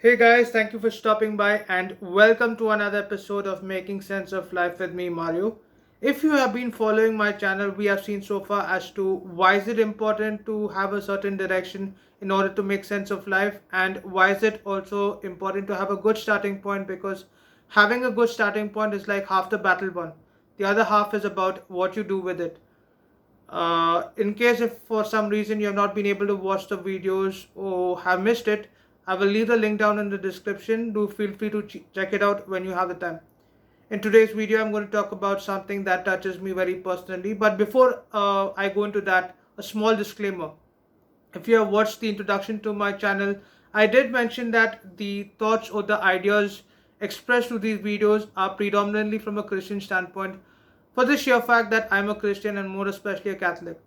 Hey guys, thank you for stopping by and welcome to another episode of Making Sense of Life with me, Mario. If you have been following my channel, we have seen so far as to why is it important to have a certain direction in order to make sense of life, and why is it also important to have a good starting point, because having a good starting point is like half the battle won. The other half is about what you do with it. In case if for some reason you have not been able to watch the videos or have missed it, I will leave the link down in the description. Do feel free to check it out when you have the time. In today's video, I'm going to talk about something that touches me very personally. But before I go into that, a small disclaimer. If you have watched the introduction to my channel, I did mention that the thoughts or the ideas expressed through these videos are predominantly from a Christian standpoint, for the sheer fact that I'm a Christian and more especially a Catholic.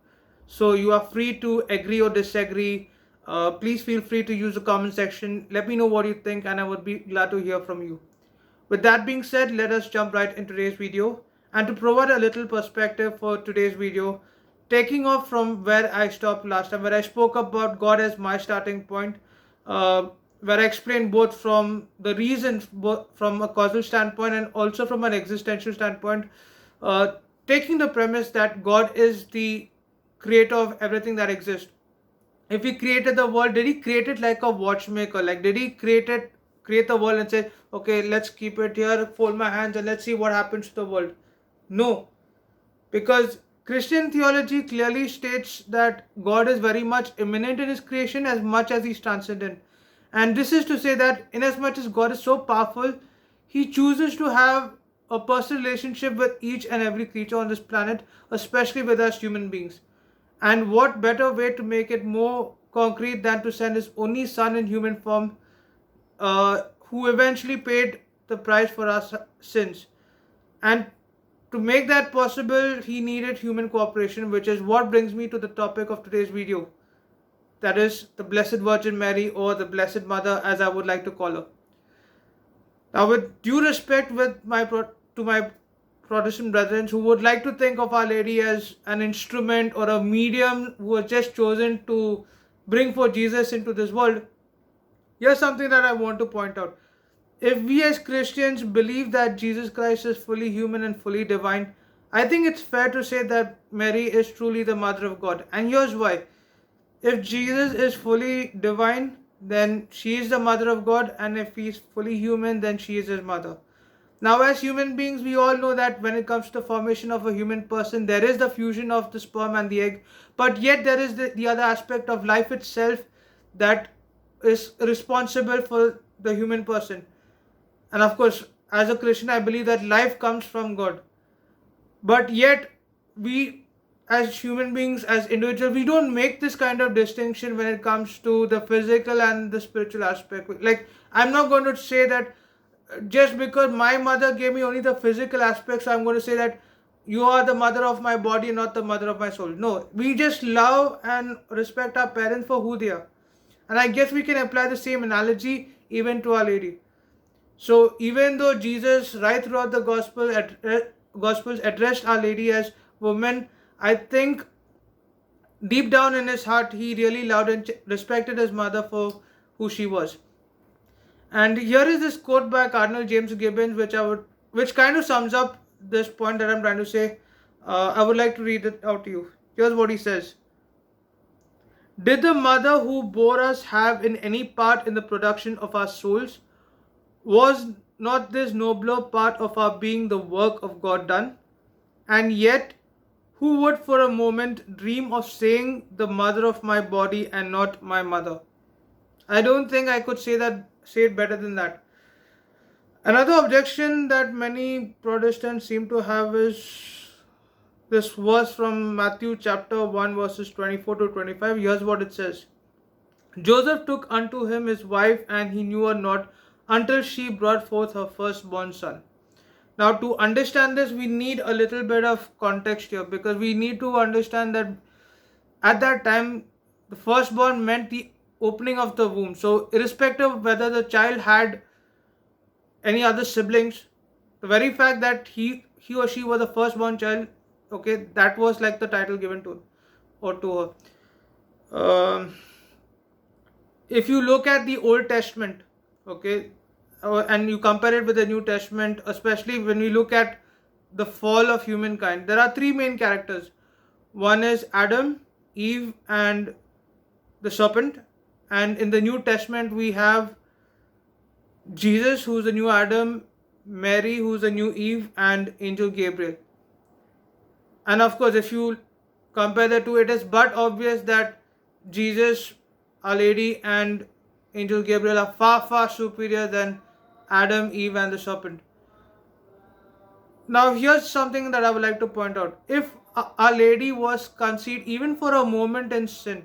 So you are free to agree or disagree. Please feel free to use the comment section. Let me know what you think, and I would be glad to hear from you. With that being said, let us jump right into today's video. And to provide a little perspective for today's video, taking off from where I stopped last time, where I spoke about God as my starting point, where I explained both from the reasons, both from a causal standpoint and also from an existential standpoint, uh, taking the premise that God is the creator of everything that exists. If he created the world, did he create it like a watchmaker? Like, did he create the world and say, okay, let's keep it here, fold my hands, and let's see what happens to the world? No, because Christian theology clearly states that God is very much immanent in his creation as much as he's transcendent. And this is to say that inasmuch as God is so powerful, he chooses to have a personal relationship with each and every creature on this planet, especially with us human beings. And what better way to make it more concrete than to send his only son in human form, who eventually paid the price for our sins. And to make that possible, he needed human cooperation, which is what brings me to the topic of today's video. That is the Blessed Virgin Mary, or the Blessed Mother, as I would like to call her. Now, with due respect to my Protestant brethren who would like to think of Our Lady as an instrument or a medium who was just chosen to bring forth Jesus into this world, here's something that I want to point out. If we as Christians believe that Jesus Christ is fully human and fully divine, I think it's fair to say that Mary is truly the Mother of God. And here's why. If Jesus is fully divine, then she is the Mother of God, and if he is fully human, then she is his mother. Now, as human beings, we all know that when it comes to the formation of a human person, there is the fusion of the sperm and the egg, but yet there is the other aspect of life itself that is responsible for the human person. And of course, as a Christian, I believe that life comes from God. But yet, we as human beings, as individuals, we don't make this kind of distinction when it comes to the physical and the spiritual aspect. Like, I'm not going to say that just because my mother gave me only the physical aspects, I'm going to say that you are the mother of my body, not the mother of my soul. No, we just love and respect our parents for who they are. And I guess we can apply the same analogy even to Our Lady. So even though Jesus, right throughout the Gospels, addressed Our Lady as woman, I think deep down in his heart, he really loved and respected his mother for who she was. And here is this quote by Cardinal James Gibbons, which kind of sums up this point that I'm trying to say. I would like to read it out to you. Here's what he says. Did the mother who bore us have in any part in the production of our souls? Was not this nobler part of our being the work of God done? And yet, who would for a moment dream of saying the mother of my body and not my mother? I don't think I could say it better than that. Another objection that many Protestants seem to have is this verse from Matthew chapter 1 verses 24 to 25. Here's what it says. Joseph took unto him his wife, and he knew her not until she brought forth her firstborn son. Now, to understand this, we need a little bit of context here, because we need to understand that at that time, the firstborn meant the opening of the womb. So, irrespective of whether the child had any other siblings, the very fact that he or she was the firstborn child, okay, that was like the title given to her. If you look at the Old Testament, Okay, and you compare it with the New Testament, especially when we look at the fall of humankind, there are three main characters. One is Adam, Eve, and the serpent. And in the New Testament, we have Jesus, who's the new Adam, Mary, who's the new Eve, and Angel Gabriel. And of course, if you compare the two, it is but obvious that Jesus, Our Lady, and Angel Gabriel are far, far superior than Adam, Eve, and the serpent. Now, here's something that I would like to point out. If Our Lady was conceived even for a moment in sin,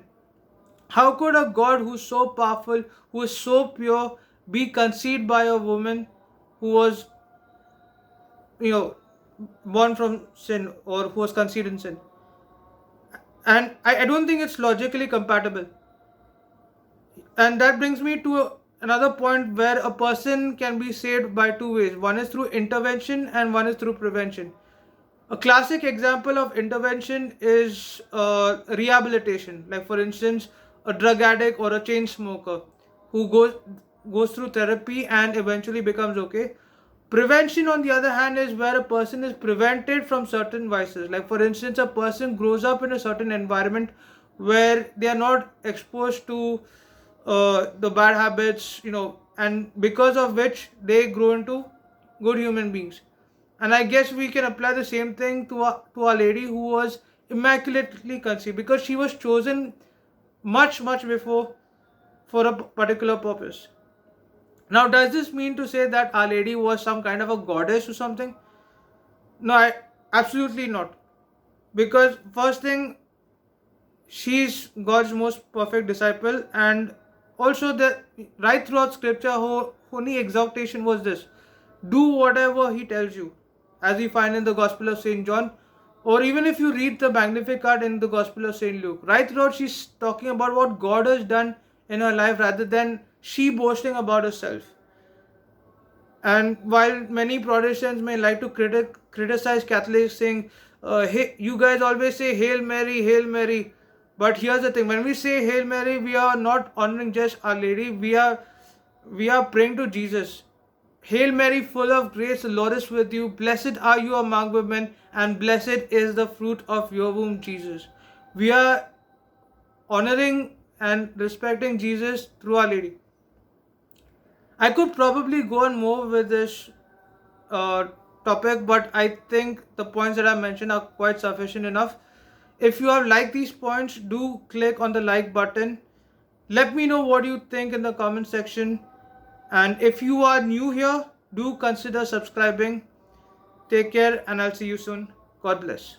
how could a God who's so powerful, who is so pure, be conceived by a woman who was, you know, born from sin or who was conceived in sin? And I don't think it's logically compatible. And that brings me to another point where a person can be saved by two ways. One is through intervention and one is through prevention. A classic example of intervention is rehabilitation. Like for instance, a drug addict or a chain smoker who goes through therapy and eventually becomes okay. Prevention, on the other hand, is where a person is prevented from certain vices. Like for instance, a person grows up in a certain environment where they are not exposed to the bad habits, and because of which they grow into good human beings. And I guess we can apply the same thing to Our Lady, who was immaculately conceived because she was chosen much before for a particular purpose. Now, does this mean to say that Our Lady was some kind of a goddess or something? No, absolutely not. Because first thing, she's God's most perfect disciple, and also the right throughout scripture, her only exhortation was this: do whatever he tells you, as we find in the Gospel of Saint John, or even if you read the Magnificat in the Gospel of Saint Luke. Right throughout, she's talking about what God has done in her life rather than she boasting about herself. And while many Protestants may like to criticize Catholics, saying, hey, you guys always say Hail Mary, Hail Mary. But here's the thing: when we say Hail Mary, we are not honoring just Our Lady, we are praying to Jesus. Hail Mary, full of grace, the Lord is with you. Blessed are you among women, and blessed is the fruit of your womb, Jesus. We are honoring and respecting Jesus through Our Lady. I could probably go on more with this uh, topic, but I think the points that I mentioned are quite sufficient enough. If you have liked these points, do click on the like button. Let me know what you think in the comment section. And if you are new here, do consider subscribing. Take care, and I'll see you soon. God bless.